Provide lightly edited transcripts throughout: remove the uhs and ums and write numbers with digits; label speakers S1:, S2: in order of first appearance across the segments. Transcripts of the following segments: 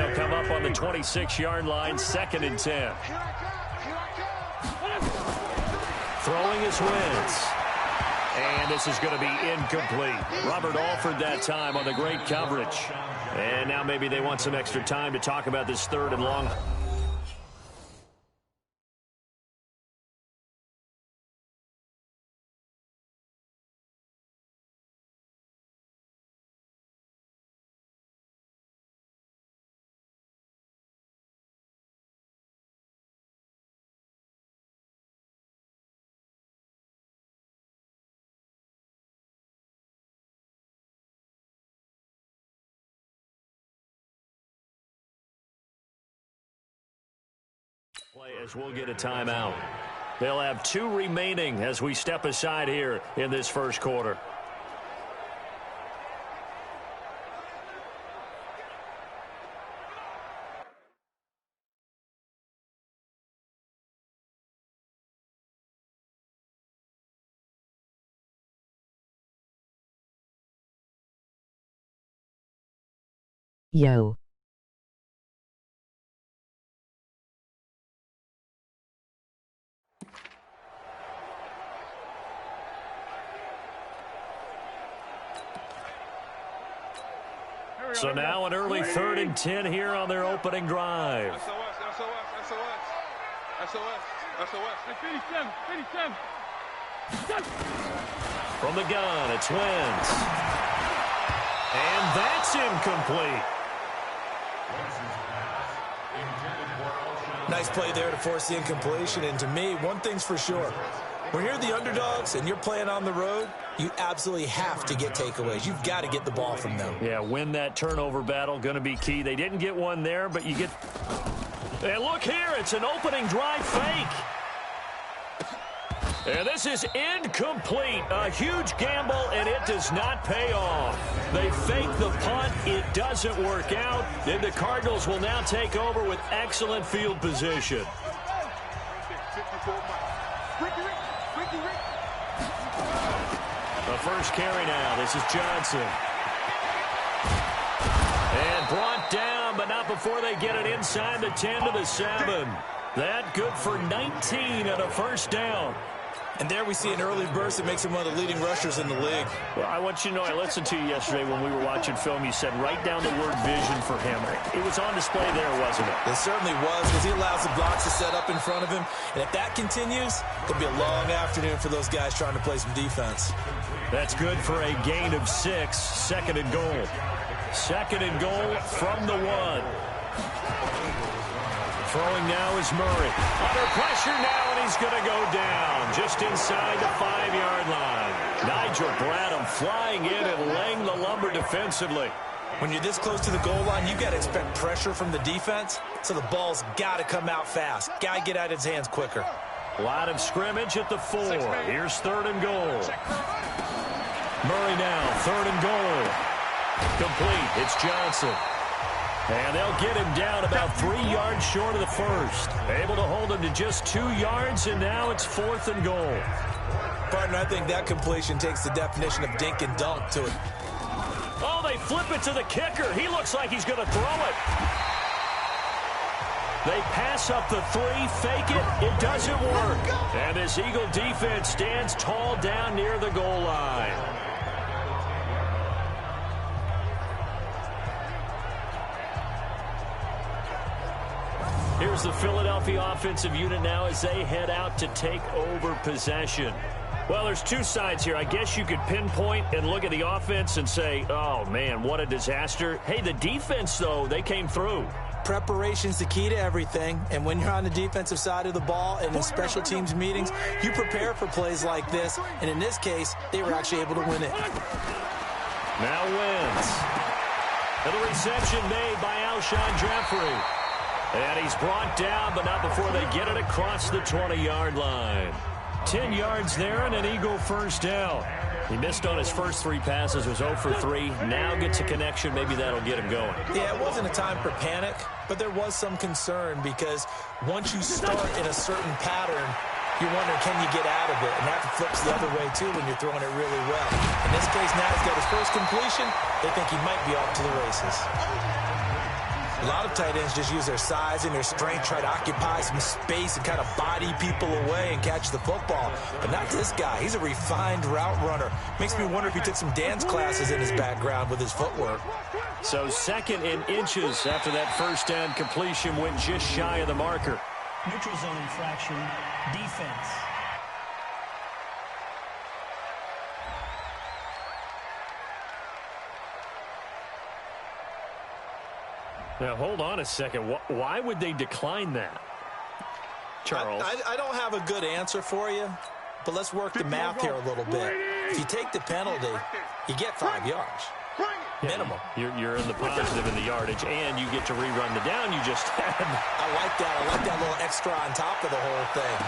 S1: they'll come up on the 26-yard line, 2nd and 10. Throwing is Wentz. And this is going to be incomplete. Robert Alford that time on the great coverage. And now maybe they want some extra time to talk about this 3rd and long. Play as we'll get a timeout. They'll have 2 remaining as we step aside here in this first quarter.
S2: Yo.
S1: So now an early 3rd and 10 here on their opening drive. From the gun, it's Wentz. And that's incomplete.
S3: Nice play there to force the incompletion. And to me, one thing's for sure. When you're the underdogs and you're playing on the road, you absolutely have to get takeaways. You've got to get the ball from them.
S1: Yeah, win that turnover battle, going to be key. They didn't get one there, but you get... And look here, it's an opening drive fake. And this is incomplete. A huge gamble, and it does not pay off. They fake the punt. It doesn't work out. Then the Cardinals will now take over with excellent field position. The first carry now. This is Johnson. And brought down, but not before they get it inside the 10 to the 7. That good for 19 and a first down.
S3: And there we see an early burst that makes him one of the leading rushers in the league.
S1: Well, I want you to know, I listened to you yesterday when we were watching film. You said write down the word vision for him. It was on display there, wasn't it?
S3: It certainly was, because he allows the blocks to set up in front of him. And if that continues, it'll be a long afternoon for those guys trying to play some defense.
S1: That's good for a gain of 6. 2nd and goal. 2nd and goal from the 1. Throwing now is Murray. Under pressure now, and he's going to go down just inside the 5-yard line. Nigel Bradham flying in and laying the lumber defensively.
S3: When you're this close to the goal line, you've got to expect pressure from the defense, so the ball's got to come out fast. Got to get out of his hands quicker.
S1: A lot of scrimmage at the 4. Here's 3rd and goal. Murray now, 3rd and goal. Complete. It's Johnson. And they'll get him down about 3 yards short of the first. Able to hold him to just 2 yards, and now it's 4th and goal.
S3: Partner, I think that completion takes the definition of dink and dunk to it.
S1: Oh, they flip it to the kicker. He looks like he's going to throw it. They pass up the 3, fake it. It doesn't work. And this Eagle defense stands tall down near the goal line. Here's the Philadelphia offensive unit now as they head out to take over possession. Well, there's 2 sides here. I guess you could pinpoint and look at the offense and say, oh, man, what a disaster. Hey, the defense, though, they came through.
S3: Preparation's the key to everything, and when you're on the defensive side of the ball and in special teams meetings, you prepare for plays like this, and in this case, they were actually able to win it.
S1: Now Wentz. And the reception made by Alshon Jeffrey. And he's brought down, but not before they get it across the 20-yard line. 10 yards there and an Eagle first down. He missed on his first 3 passes, was 0 for 3. Now gets a connection. Maybe that'll get him going.
S3: Yeah, it wasn't a time for panic, but there was some concern because once you start in a certain pattern, you're wondering, can you get out of it? And that flips the other way, too, when you're throwing it really well. In this case, now he's got his first completion. They think he might be off to the races. A lot of tight ends just use their size and their strength, try to occupy some space and kind of body people away and catch the football. But not this guy. He's a refined route runner. Makes me wonder if he took some dance classes in his background with his footwork.
S1: So 2nd and inches after that first down completion, went just shy of the marker.
S4: Neutral zone infraction, defense.
S1: Now, hold on a second. Why would they decline that? Charles?
S3: I don't have a good answer for you, but let's work the math here a little bit. If you take the penalty, you get 5 yards. Minimum.
S1: You're in the positive in the yardage, and you get to rerun the down you just had.
S3: I like that. I like that little extra on top of the whole thing.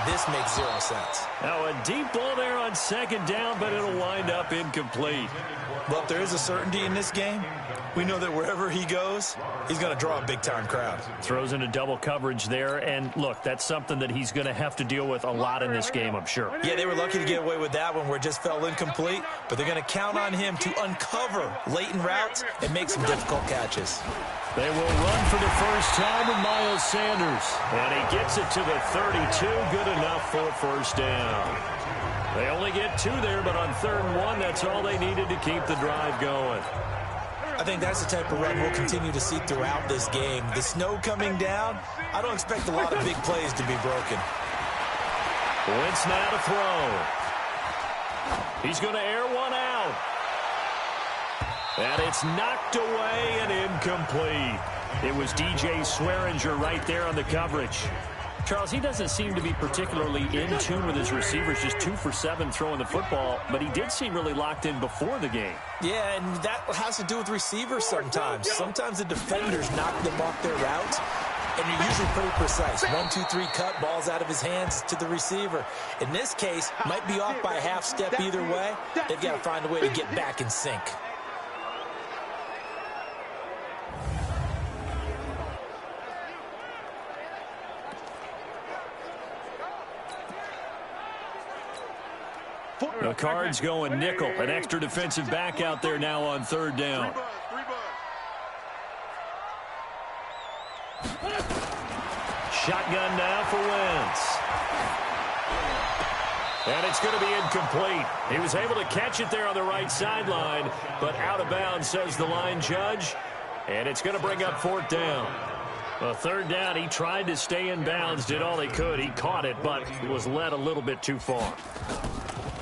S3: This makes 0 sense.
S1: Now, a deep ball there on 2nd down, but it'll wind up incomplete.
S3: Well, if there is a certainty in this game, we know that wherever he goes, he's going to draw a big-time crowd.
S1: Throws into double coverage there, and look, that's something that he's going to have to deal with a lot in this game, I'm sure.
S3: Yeah, they were lucky to get away with that one where it just fell incomplete, but they're going to count on him to uncover latent routes and make some difficult catches.
S1: They will run for the first time with Miles Sanders, and he gets it to the 32, good enough for a first down. They only get 2 there, but on 3rd and 1, that's all they needed to keep the drive going.
S3: I think that's the type of run we'll continue to see throughout this game. The snow coming down, I don't expect a lot of big plays to be broken.
S1: Wentz now to throw. He's going to air one out. And it's knocked away and incomplete. It was DJ Swearinger right there on the coverage. Charles, he doesn't seem to be particularly in tune with his receivers, just 2 for 7 throwing the football, but he did seem really locked in before the game.
S3: Yeah, and that has to do with receivers sometimes. Sometimes the defenders knock them off their routes, and you're usually pretty precise. 1, 2, 3 cut, balls out of his hands to the receiver. In this case, might be off by a half step either way. They've got to find a way to get back in sync.
S1: The Cards going nickel. An extra defensive back out there now on 3rd down. Shotgun now for Wentz. And it's going to be incomplete. He was able to catch it there on the right sideline, but out of bounds, says the line judge. And it's going to bring up 4th down. A 3rd down, he tried to stay in bounds, did all he could. He caught it, but was led a little bit too far.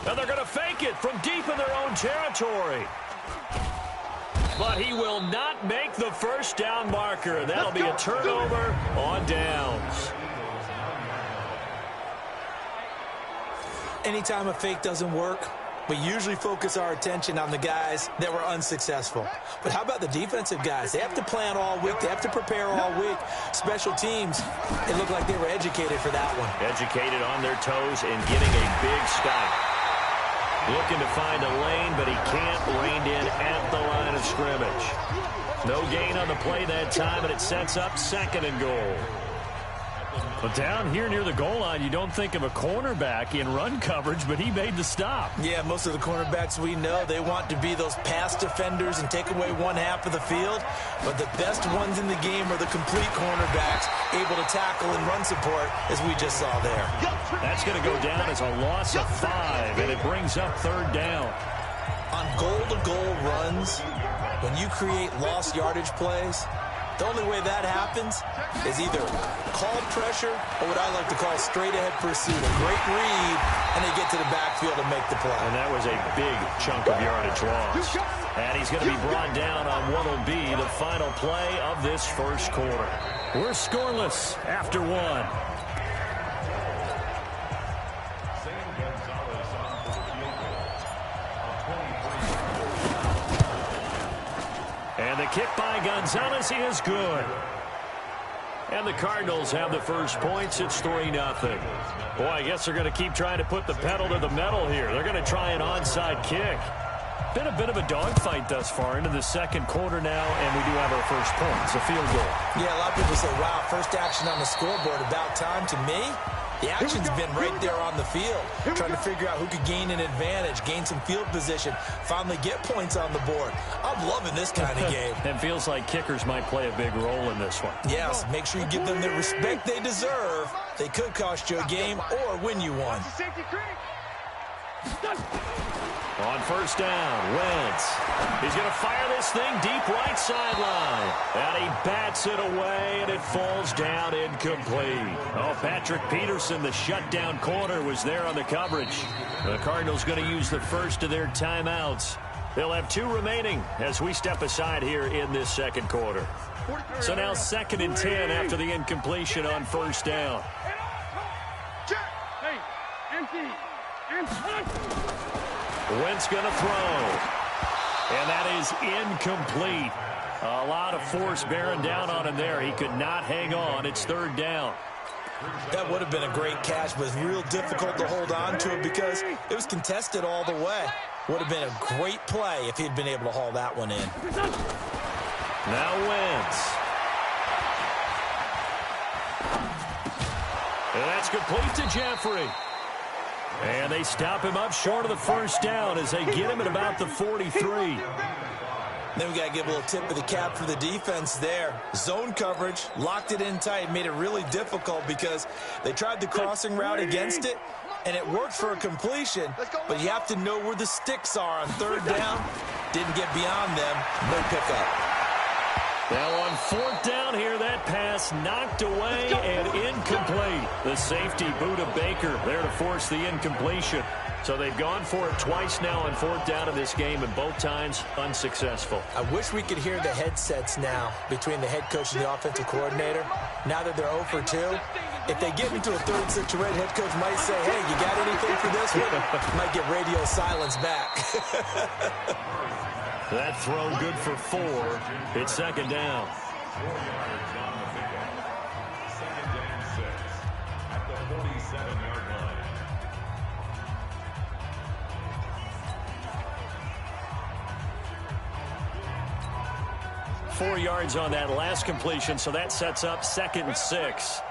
S1: Now they're going to fake it from deep in their own territory. But he will not make the first down marker. That'll be a turnover on downs.
S3: Anytime a fake doesn't work, we usually focus our attention on the guys that were unsuccessful. But how about the defensive guys? They have to plan all week. They have to prepare all week. Special teams, it looked like they were educated for that one.
S1: Educated on their toes and getting a big stop. Looking to find a lane, but he can't. Reined in at the line of scrimmage. No gain on the play that time, and it sets up 2nd and goal. But down here near the goal line, you don't think of a cornerback in run coverage, but he made the stop.
S3: Yeah, most of the cornerbacks we know, they want to be those pass defenders and take away one half of the field. But the best ones in the game are the complete cornerbacks, able to tackle and run support, as we just saw there.
S1: That's going to go down as a loss of 5, and it brings up 3rd down.
S3: On goal-to-goal runs, when you create lost yardage plays, the only way that happens is either called pressure or what I like to call straight-ahead pursuit. A great read, and they get to the backfield and make the play.
S1: And that was a big chunk of yardage loss. And he's going to be brought down on what will be the final play of this first quarter. We're scoreless after 1. And the kick by Gonzalez is good. And the Cardinals have the first points. It's 3-0. Boy, I guess they're going to keep trying to put the pedal to the metal here. They're going to try an onside kick. Been a bit of a dogfight thus far into the 2nd quarter now, and we do have our first point. It's a field goal.
S3: Yeah, a lot of people say, wow, first action on the scoreboard, about time. To me, The action's been right there on the field, trying to figure out who could gain an advantage, gain some field position, finally get points on the board. I'm loving this kind of game.
S1: It feels like kickers might play a big role in this one.
S3: Yes, make sure you give them the respect they deserve. They could cost you a game or win you one.
S1: On first down, Wentz. He's going to fire this thing deep right sideline. And he bats it away, and it falls down incomplete. Oh, Patrick Peterson, the shutdown corner, was there on the coverage. The Cardinals going to use the first of their timeouts. They'll have 2 remaining as we step aside here in this second quarter. So now 2nd and 10 after the incompletion on first down. Wentz going to throw. And that is incomplete. A lot of force bearing down on him there. He could not hang on. It's 3rd down.
S3: That would have been a great catch, but it's real difficult to hold on to it because it was contested all the way. Would have been a great play if he'd been able to haul that one in.
S1: Now Wentz. And that's complete to Jeffrey. And they stop him up short of the first down as they get him at about the 43.
S3: Then we got to give a little tip of the cap for the defense there. Zone coverage, locked it in tight, made it really difficult because they tried the crossing route against it, and it worked for a completion, but you have to know where the sticks are on 3rd down. Didn't get beyond them. No pickup.
S1: Now on 4th down here, that pass knocked away and incomplete. The safety, Buda Baker, there to force the incompletion. So they've gone for it twice now on 4th down in this game, and both times unsuccessful.
S3: I wish we could hear the headsets now between the head coach and the offensive coordinator. Now that they're 0 for 2, if they get into a 3rd situation, head coach might say, hey, you got anything for this one? Might get radio silence back.
S1: That throw good for 4. It's 2nd down. 4 yards on that last completion, so that sets up 2nd and 6.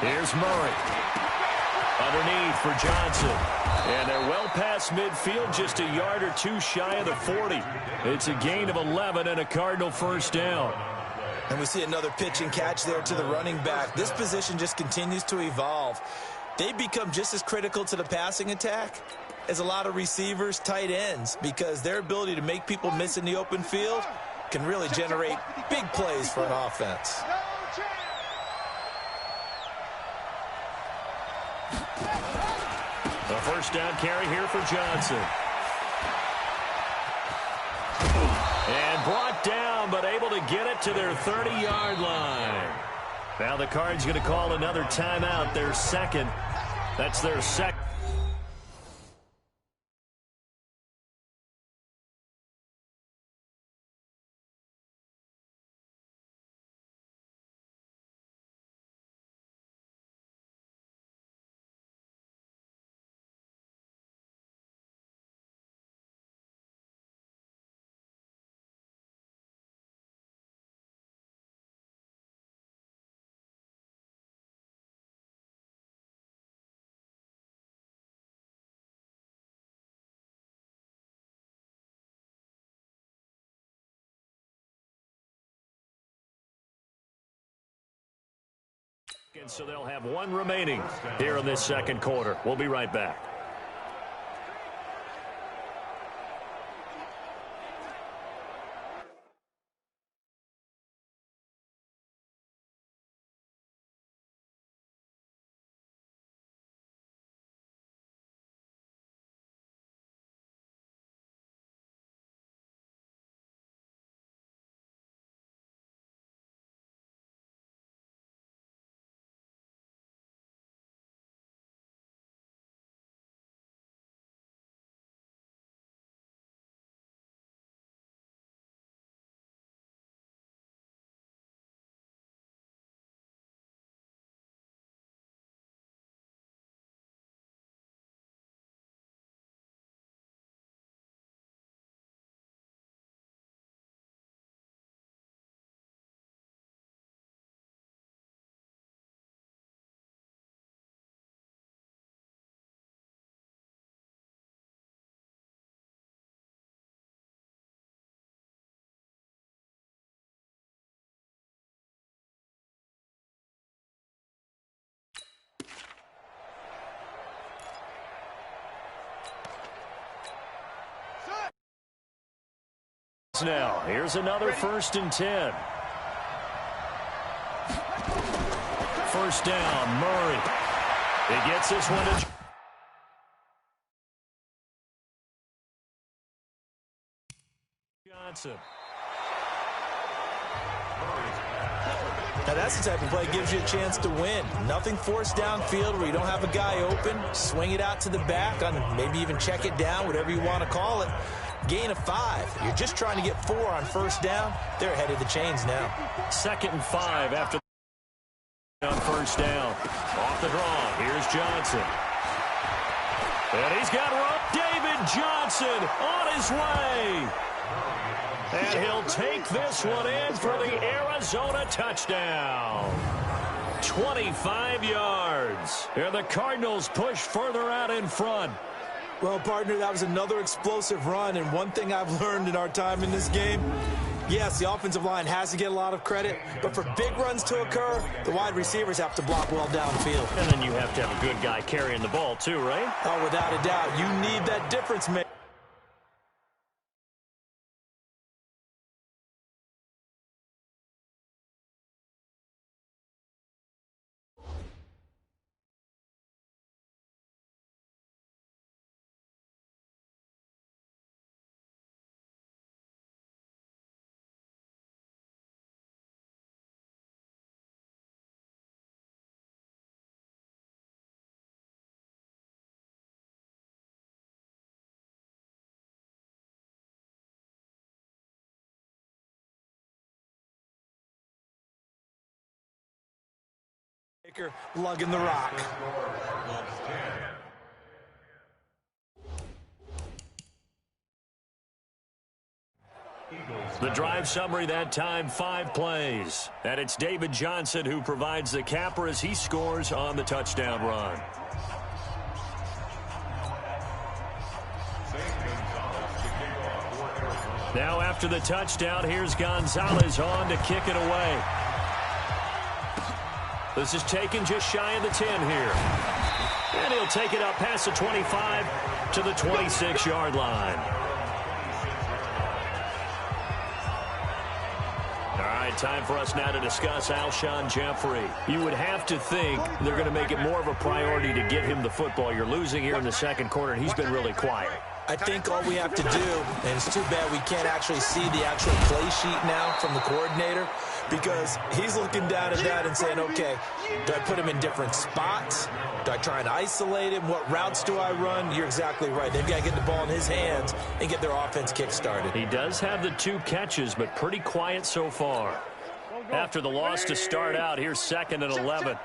S1: Here's Murray. Underneath for Johnson. And they're well past midfield, just a yard or 2 shy of the 40. It's a gain of 11 and a Cardinal first down.
S3: And we see another pitch and catch there to the running back. This position just continues to evolve. They become just as critical to the passing attack as a lot of receivers, tight ends, because their ability to make people miss in the open field can really generate big plays for an offense.
S1: A first down carry here for Johnson. And brought down, but able to get it to their 30-yard line. Now the Cards going to call another timeout, their 2nd. That's their 2nd. And so they'll have 1 remaining here in this second quarter. We'll be right back. Now, here's another 1st and 10. First down, Murray. He gets this one to Johnson.
S3: Now that's the type of play that gives you a chance to win. Nothing forced downfield where you don't have a guy open. Swing it out to the back, on maybe even check it down, whatever you want to call it. Gain of 5. You're just trying to get 4 on first down. They're ahead of the chains now.
S1: 2nd and 5 after on first down. Off the draw. Here's Johnson. And he's got David Johnson on his way. And he'll take this one in for the Arizona touchdown. 25 yards. And the Cardinals push further out in front.
S3: Well, partner, that was another explosive run. And one thing I've learned in our time in this game, yes, the offensive line has to get a lot of credit. But for big runs to occur, the wide receivers have to block well downfield.
S1: And then you have to have a good guy carrying the ball too, right?
S3: Oh, without a doubt. You need that difference maker. Lugging the rock.
S1: The drive summary that time, 5 plays. And it's David Johnson who provides the capper as he scores on the touchdown run. Now after the touchdown, here's Gonzalez on to kick it away. This is taken just shy of the 10 here. And he'll take it up past the 25 to the 26-yard line. All right, time for us now to discuss Alshon Jeffrey. You would have to think they're going to make it more of a priority to get him the football. You're losing here in the second quarter, and he's been really quiet.
S3: I think all we have to do, and it's too bad we can't actually see the actual play sheet now from the coordinator, because he's looking down at that and saying, okay, do I put him in different spots? Do I try and isolate him? What routes do I run? You're exactly right. They've got to get the ball in his hands and get their offense kick-started.
S1: He does have the 2 catches, but pretty quiet so far. After the loss to start out, here's 2nd and 11.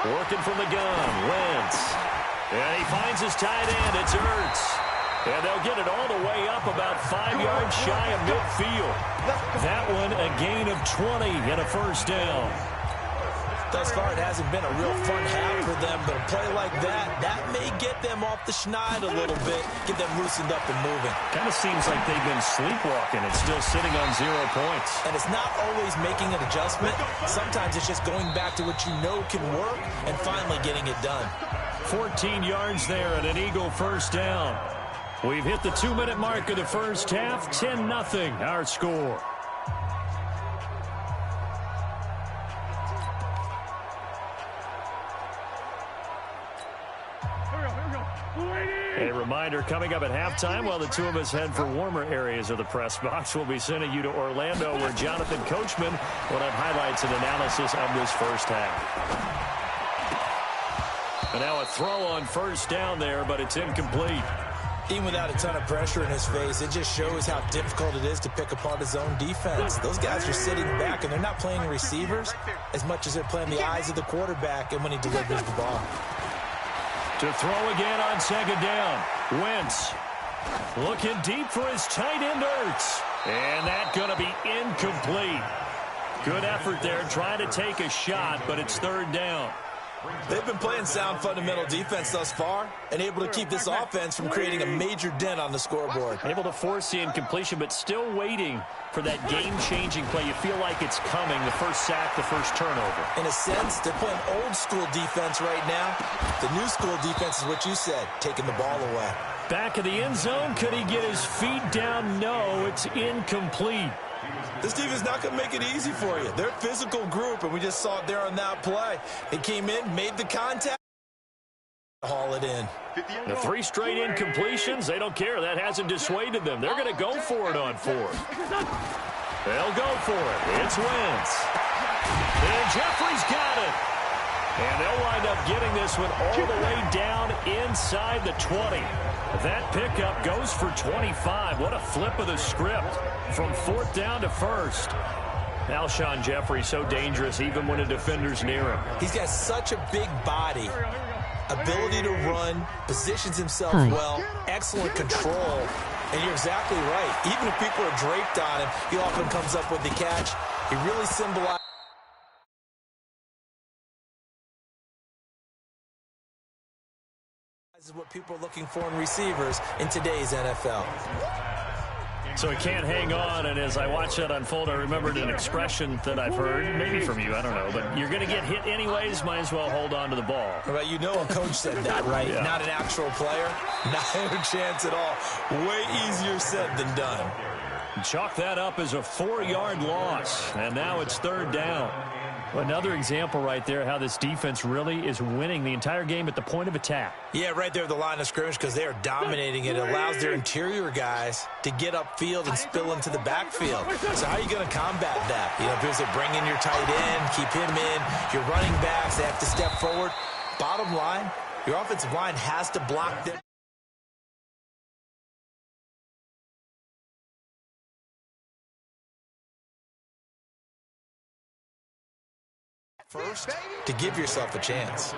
S1: Working from the gun, Wentz. And he finds his tight end, it's Ertz. And they'll get it all the way up about 5 yards shy of midfield. That one a gain of 20 and a first down.
S3: Thus far, it hasn't been a real fun half for them, but a play like that may get them off the schneid a little bit, get them loosened up and moving.
S1: Kind of seems like they've been sleepwalking and still sitting on 0 points.
S3: And it's not always making an adjustment. Sometimes it's just going back to what you know can work and finally getting it done.
S1: 14 yards there and an Eagle first down. We've hit the 2-minute mark of the first half. 10-0 our score. A reminder coming up at halftime while the 2 of us head for warmer areas of the press box. We'll be sending you to Orlando where Jonathan Coachman will have highlights and analysis of this first half. And now a throw on first down there, but it's incomplete.
S3: Even without a ton of pressure in his face, it just shows how difficult it is to pick apart his own defense. Those guys are sitting back, and they're not playing receivers as much as they're playing the eyes of the quarterback and when he delivers the ball.
S1: To throw again on 2nd down. Wentz looking deep for his tight end, Ertz. And that's going to be incomplete. Good effort there trying to take a shot, but it's 3rd down.
S3: They've been playing sound fundamental defense thus far and able to keep this offense from creating a major dent on the scoreboard.
S1: Able to force the incompletion, but still waiting for that game-changing play. You feel like it's coming, the first sack, the first turnover.
S3: In a sense, they're playing old-school defense right now. The new school defense is what you said, taking the ball away.
S1: Back of the end zone, could he get his feet down? No, it's incomplete.
S3: This defense is not going to make it easy for you. They're a physical group, and we just saw it there on that play. They came in, made the contact, haul it in.
S1: The 3 straight incompletions, they don't care. That hasn't dissuaded them. They're going to go for it on 4th. They'll go for it. It's Wentz. And Jeffrey's got it. And they'll wind up getting this one all the way down inside the 20. That pickup goes for 25. What a flip of the script from 4th down to 1st. Alshon Jeffrey so dangerous even when a defender's near him.
S3: He's got such a big body, ability to run, positions himself well, excellent control. And you're exactly right. Even if people are draped on him, he often comes up with the catch. He really symbolizes what people are looking for in receivers in today's NFL.
S1: So he can't hang on, and as I watch that unfold, I remembered an expression that I've heard, maybe from you, I don't know, but you're going to get hit anyways, might as well hold on to the ball.
S3: Right, you know a coach said that, right? Yeah. Not an actual player, not a chance at all. Way easier said than done.
S1: Chalk that up as a 4-yard loss, and now it's 3rd down. Another example right there how this defense really is winning the entire game at the point of attack.
S3: Yeah, right there at the line of scrimmage because they are dominating it. It allows their interior guys to get upfield and spill into the backfield. So how are you going to combat that? You know, because they bring in your tight end, keep him in, your running backs, they have to step forward. Bottom line, your offensive line has to block them. First, to give yourself a chance.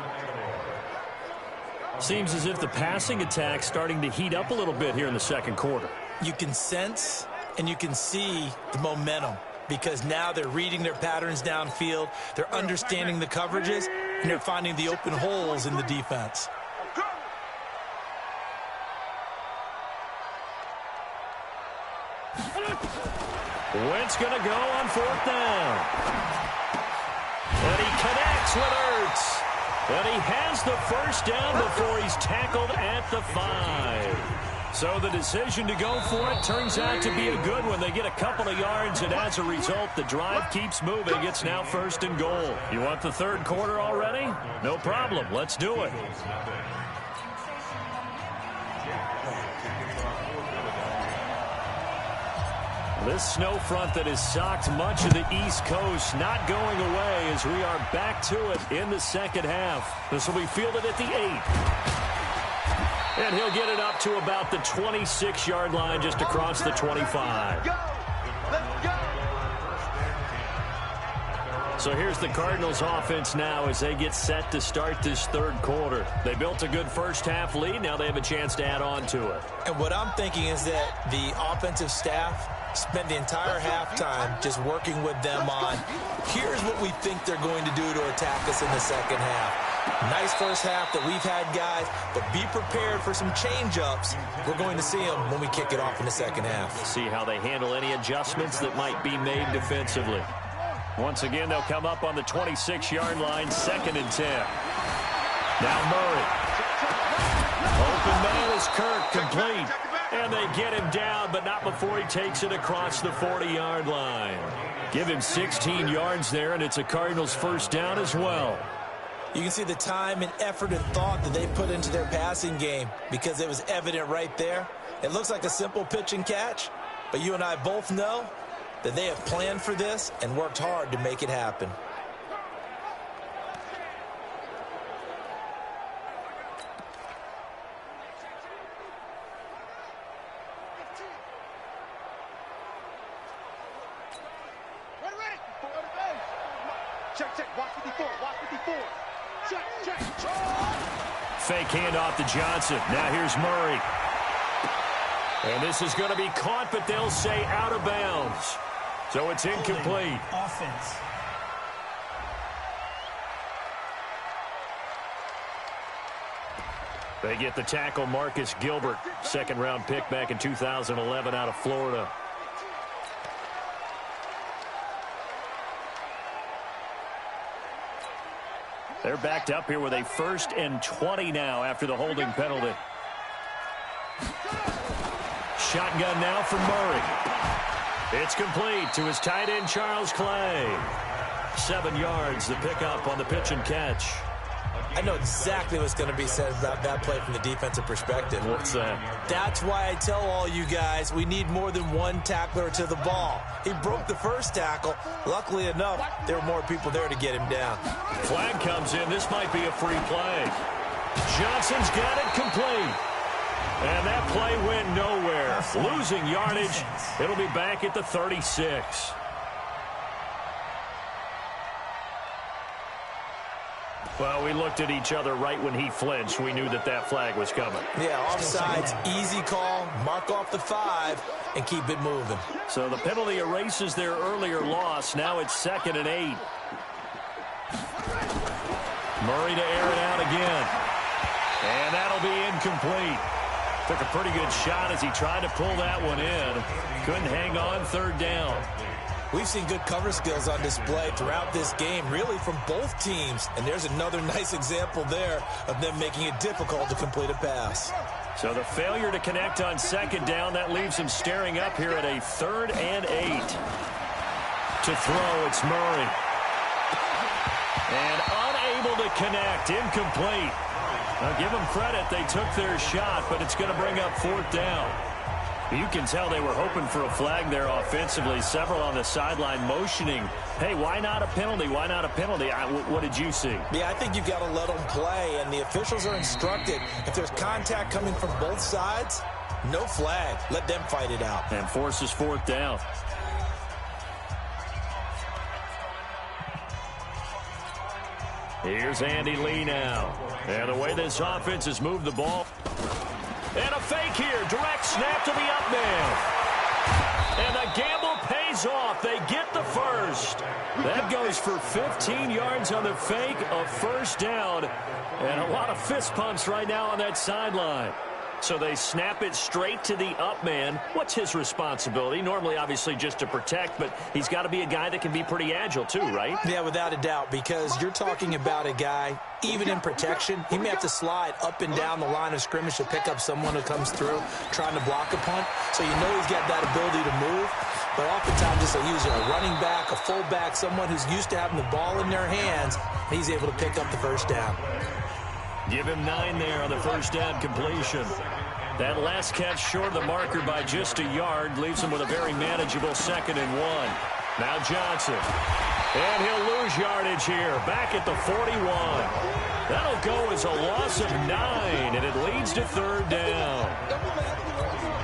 S1: Seems as if the passing attack's starting to heat up a little bit here in the 2nd quarter.
S3: You can sense and you can see the momentum because now they're reading their patterns downfield, they're understanding the coverages, and they're finding the open holes in the defense.
S1: Wentz going to go on 4th down. And he connects with Ertz. And he has the first down before he's tackled at the 5. So the decision to go for it turns out to be a good one. They get a couple of yards, and as a result, the drive keeps moving. It's now 1st and goal. You want the 3rd quarter already? No problem. Let's do it. This snow front that has socked much of the East Coast not going away as we are back to it in the 2nd half. This will be fielded at the 8. And he'll get it up to about the 26-yard line just across the 25. So here's the Cardinals offense now as they get set to start this 3rd quarter. They built a good first-half lead. Now they have a chance to add on to it.
S3: And what I'm thinking is that the offensive staff spent the entire halftime just working with them on, here's what we think they're going to do to attack us in the 2nd half. Nice first half that we've had, guys, but be prepared for some change-ups. We're going to see them when we kick it off in the 2nd half.
S1: See how they handle any adjustments that might be made defensively. Once again, they'll come up on the 26-yard line, 2nd and 10. Now Murray. Open man is Kirk, complete. And they get him down, but not before he takes it across the 40-yard line. Give him 16 yards there, and it's a Cardinals first down as well.
S3: You can see the time and effort and thought that they put into their passing game because it was evident right there. It looks like a simple pitch and catch, but you and I both know that they have planned for this and worked hard to make it happen.
S1: Fake handoff to Johnson. Now here's Murray. And this is going to be caught, but they'll say out of bounds. So it's incomplete.
S4: Offense.
S1: They get the tackle, Marcus Gilbert, second-round pick back in 2011 out of Florida. They're backed up here with a 1st and 20 now after the holding penalty. Shotgun now for Murray. It's complete to his tight end, Charles Clay. 7 yards, the pickup on the pitch and catch.
S3: I know exactly what's going to be said about that play from the defensive perspective.
S1: What's that?
S3: That's why I tell all you guys we need more than one tackler to the ball. He broke the first tackle. Luckily enough, there were more people there to get him down.
S1: Flag comes in. This might be a free play. Johnson's got it complete. And that play went nowhere. Losing yardage. It'll be back at the 36. Well, we looked at each other right when he flinched. We knew that that flag was coming.
S3: Yeah, offsides, easy call, mark off the 5, and keep it moving.
S1: So the penalty erases their earlier loss. Now it's 2nd and 8. Murray to air it out again. And that'll be incomplete. Took a pretty good shot as he tried to pull that one in. Couldn't hang on, 3rd down.
S3: We've seen good cover skills on display throughout this game, really from both teams. And there's another nice example there of them making it difficult to complete a pass.
S1: So the failure to connect on 2nd down, that leaves him staring up here at a 3rd and 8. To throw, it's Murray. And unable to connect, incomplete. Now give them credit, they took their shot, but it's going to bring up 4th down. You can tell they were hoping for a flag there offensively. Several on the sideline motioning, hey, why not a penalty? Why not a penalty? What did you see?
S3: Yeah, I think you've got to let them play, and the officials are instructed. If there's contact coming from both sides, no flag. Let them fight it out.
S1: And forces 4th down. Here's Andy Lee now. And the way this offense has moved the ball. And a fake here. Direct snap to the up man. And the gamble pays off. They get the first. That goes for 15 yards on the fake, a 1st down. And a lot of fist pumps right now on that sideline. So they snap it straight to the up man. What's his responsibility? Normally, obviously, just to protect, but he's got to be a guy that can be pretty agile too, right?
S3: Yeah, without a doubt, because you're talking about a guy, even in protection, he may have to slide up and down the line of scrimmage to pick up someone who comes through trying to block a punt. So you know he's got that ability to move. But oftentimes, just using a running back, a fullback, someone who's used to having the ball in their hands, he's able to pick up the 1st down.
S1: Give him 9 there on the 1st down completion. That last catch short of the marker by just a yard leaves him with a very manageable 2nd and 1. Now Johnson. And he'll lose yardage here. Back at the 41. That'll go as a loss of 9, and it leads to 3rd down.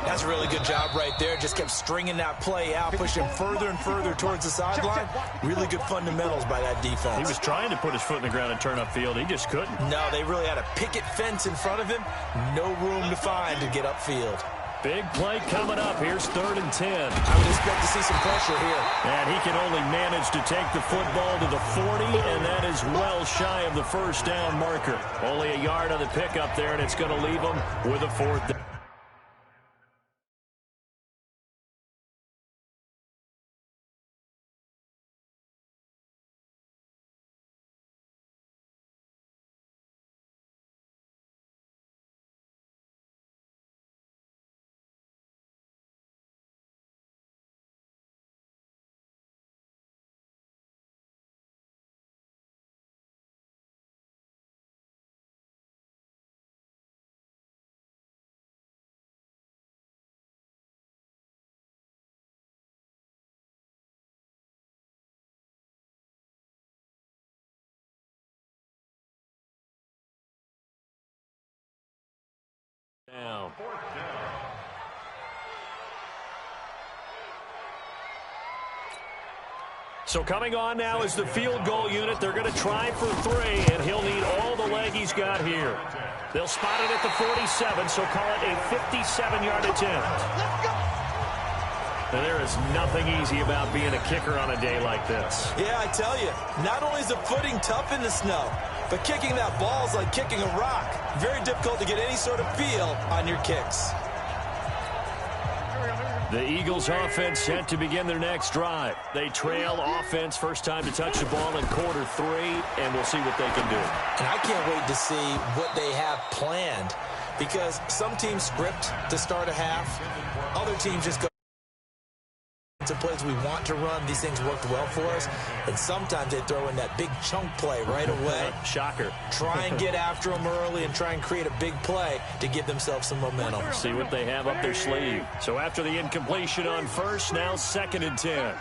S3: That's a really good job right there. Just kept stringing that play out, pushing further and further towards the sideline. Really good fundamentals by that defense.
S1: He was trying to put his foot in the ground and turn upfield. He just couldn't.
S3: No, they really had a picket fence in front of him. No room to find to get upfield.
S1: Big play coming up. Here's 3rd and 10.
S3: I would expect to see some pressure here.
S1: And he can only manage to take the football to the 40, and that is well shy of the 1st down marker. Only a yard on the pickup there, and it's going to leave him with a 4th down. Down. So coming on now is the field goal unit. They're going to try for 3, and he'll need all the leg he's got here. They'll spot it at the 47, so call it a 57-yard attempt. And there is nothing easy about being a kicker on a day like this.
S3: Yeah, I tell you, not only is the footing tough in the snow, but kicking that ball is like kicking a rock. Very difficult to get any sort of feel on your kicks.
S1: The Eagles offense set to begin their next drive. They trail offense, first time to touch the ball in quarter 3, and we'll see what they can do.
S3: And I can't wait to see what they have planned, because some teams script to start a half. Other teams just go to plays we want to run. These things worked well for us. And sometimes they throw in that big chunk play right away.
S1: Shocker.
S3: Try and get after them early and try and create a big play to give themselves some momentum.
S1: See what they have up their sleeve. So after the incompletion on first, now 2nd and 10.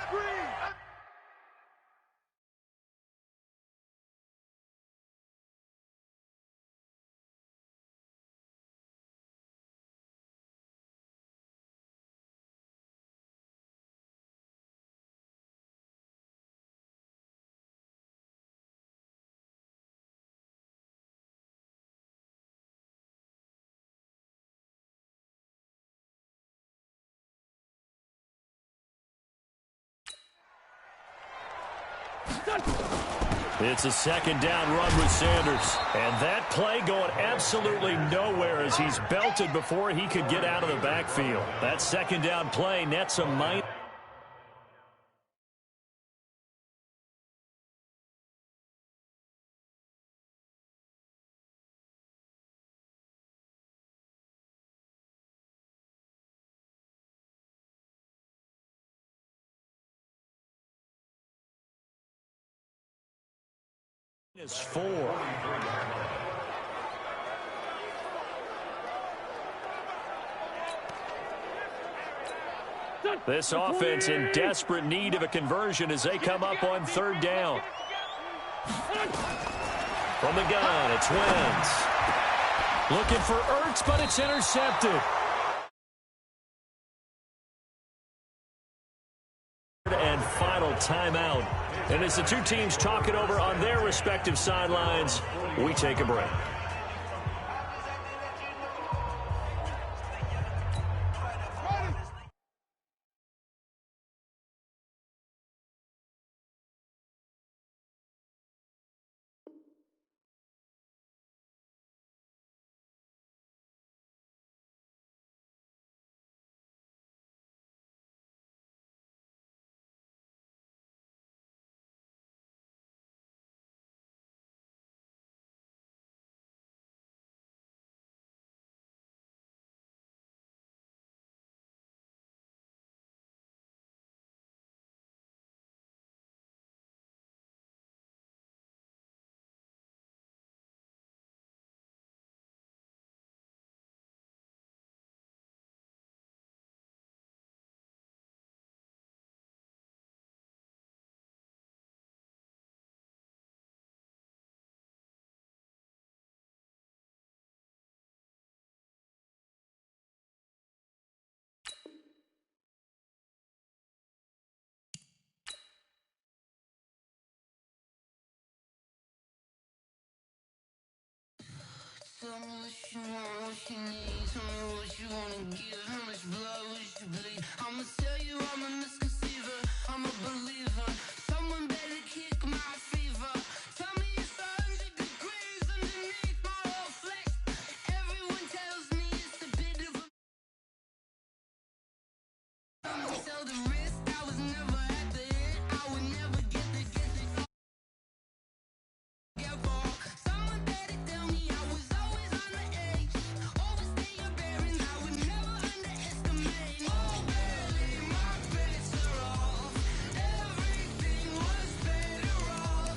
S1: It's a 2nd down run with Sanders. And that play going absolutely nowhere as he's belted before he could get out of the backfield. That 2nd down play nets a minus. Is 4. This offense in desperate need of a conversion as they come up on 3rd down. From the gun, it's Wentz. Looking for Ertz, but it's intercepted. And final timeout. And as the two teams talk it over on their respective sidelines, we take a break.
S5: Tell me what you want, what you need. Tell me what you wanna give. How much blood would you bleed? I'ma tell you I'm a misconceiver. I'm a believer. Someone better kick my fever. Tell me it's 100 degrees underneath my whole flesh. Everyone tells me it's a bit of a. So the risk, I was never at the end. I would never get the someone better tell me I was always on the edge. Overstay your bearings, I would never underestimate. Oh baby, my bets are off. Everything was better off.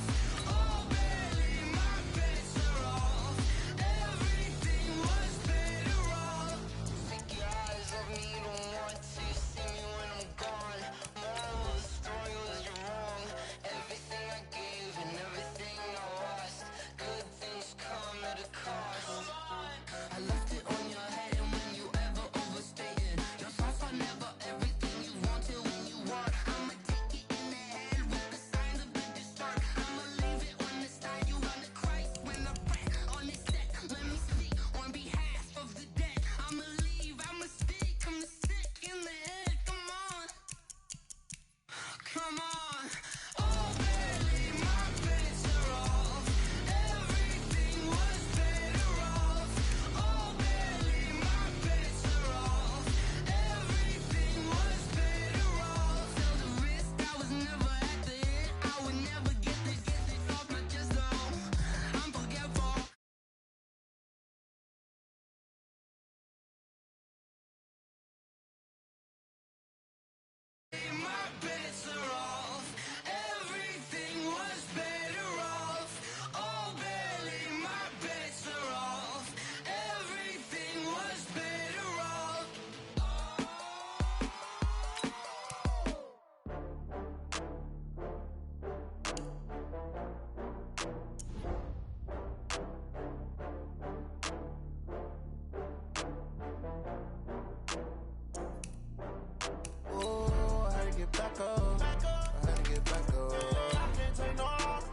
S5: back up. I can't take no loss.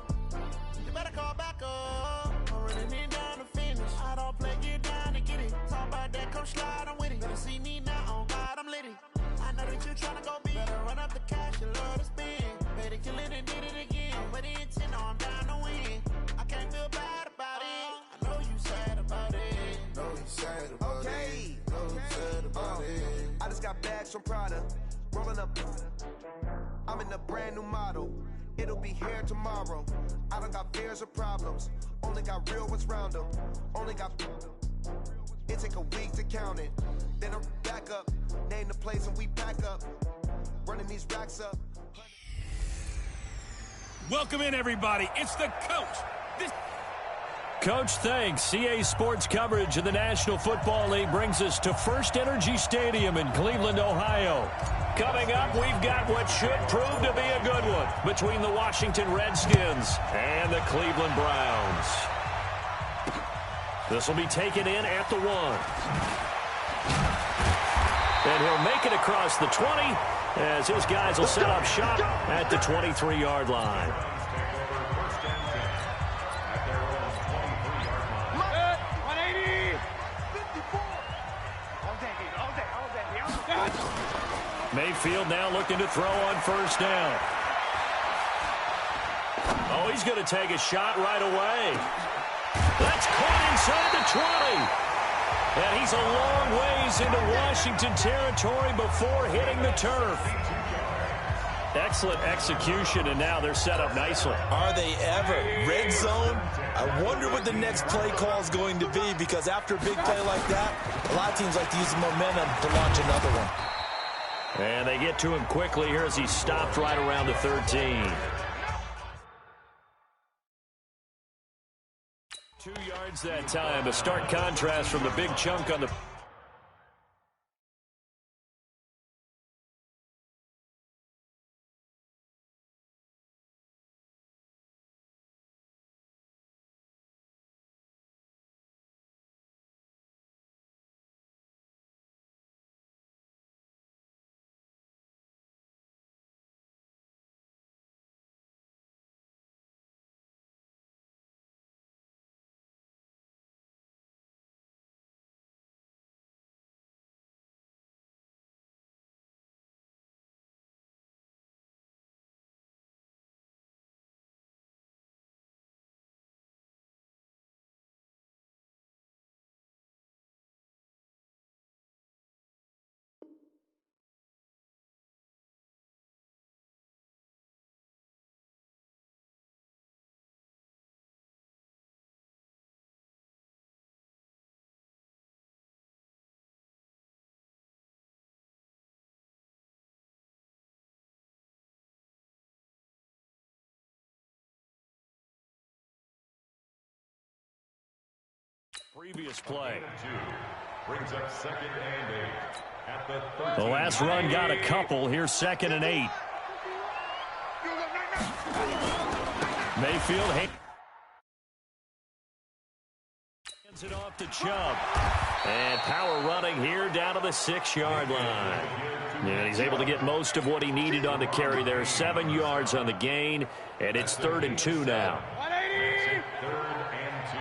S5: You better call back up. I'm running it down to finish. I don't play, get down to get it. Talk about that, come slide, I'm with it. Better see me now, on God, I'm litty. I know that you tryna go big. Better run up the cash, you love to spend. Better kill it and did it again. I'm with the intent, no, I'm down to win. I can't feel bad about it. I know you sad about it. Know you sad about it. Know you sad about it.
S6: I just got bags from Prada. Rolling up. I'm in a brand new model. It'll be here tomorrow. I don't got fears or problems. Only got real ones round them. Only got. It take a week to count it. Then I'm back up. Name the place and we pack up. Running these racks up.
S7: Welcome in, everybody. It's the coach.
S1: Coach, thanks. CA Sports coverage of the National Football League brings us to First Energy Stadium in Cleveland, Ohio. Coming up, we've got what should prove to be a good one between the Washington Redskins and the Cleveland Browns. This will be taken in at the 1. And he'll make it across the 20 as his guys will set up shop at the 23-yard line. Mayfield now looking to throw on first down. Oh, he's going to take a shot right away. That's caught inside the 20. And he's a long ways into Washington territory before hitting the turf. Excellent execution, and now they're set up nicely.
S3: Are they ever? Red zone? I wonder what the next play call is going to be, because after a big play like that, a lot of teams like to use the momentum to launch another one.
S1: And they get to him quickly here as he stopped right around the 13. 2 yards that time. A stark contrast from the big chunk on the... Previous play.
S8: Brings up 2nd and 8 at the 13.
S1: The last run got a couple. Here's 2nd and 8. Mayfield hands it off to Chubb. And power running here down to the 6-yard line. And he's able to get most of what he needed on the carry there. 7 yards on the gain. And it's 3rd and 2 now.
S8: 3rd and 2.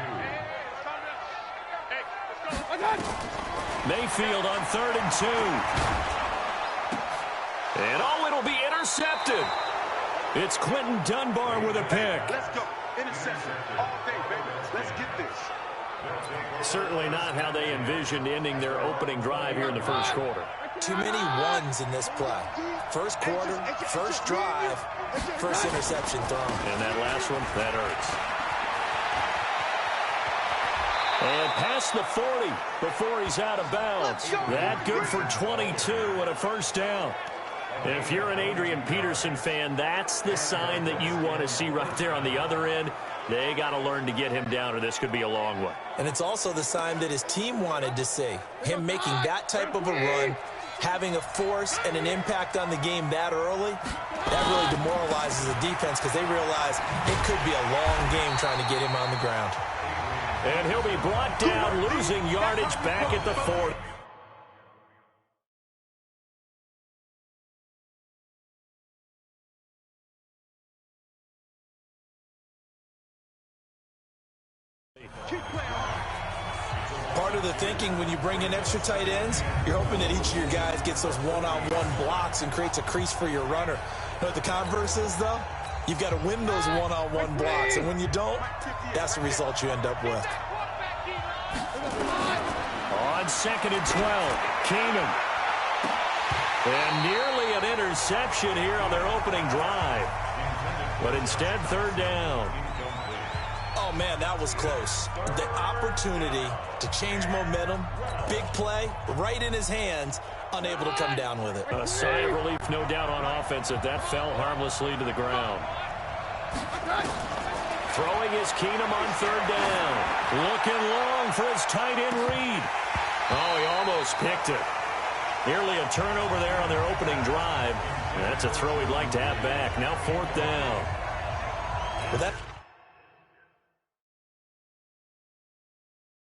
S1: Mayfield on 3rd and 2. And oh, it'll be intercepted. It's Quentin Dunbar with a pick.
S9: Let's go. Interception all day, baby. Let's get this.
S1: Certainly not how they envisioned ending their opening drive here in the first quarter.
S3: Too many ones in this play. First quarter, first drive, first interception thrown.
S1: And that last one, that hurts. And past the 40 before he's out of bounds. That good for 22 and a first down. If you're an Adrian Peterson fan, that's the sign that you want to see right there on the other end. They got to learn to get him down, or this could be a long one.
S3: And it's also the sign that his team wanted to see. Him making that type of a run, having a force and an impact on the game that early, that really demoralizes the defense because they realize it could be a long game trying to get him on the ground.
S1: And he'll be brought down, losing yardage back at the 40.
S3: Part of the thinking when you bring in extra tight ends, you're hoping that each of your guys gets those one-on-one blocks and creates a crease for your runner. You know what the converse is, though? You've got to win those one-on-one blocks, and when you don't, that's the result you end up with.
S1: On 2nd and 12, Keenum. And nearly an interception here on their opening drive. But instead, 3rd down.
S3: Oh, man, that was close. The opportunity to change momentum, big play, right in his hands, unable to come down with it.
S1: A sigh of relief, no doubt, on offense that fell harmlessly to the ground. Throwing is Keenum on 3rd down. Looking long for his tight end read. Oh, he almost picked it. Nearly a turnover there on their opening drive. And that's a throw he'd like to have back. Now 4th down.
S3: Well, that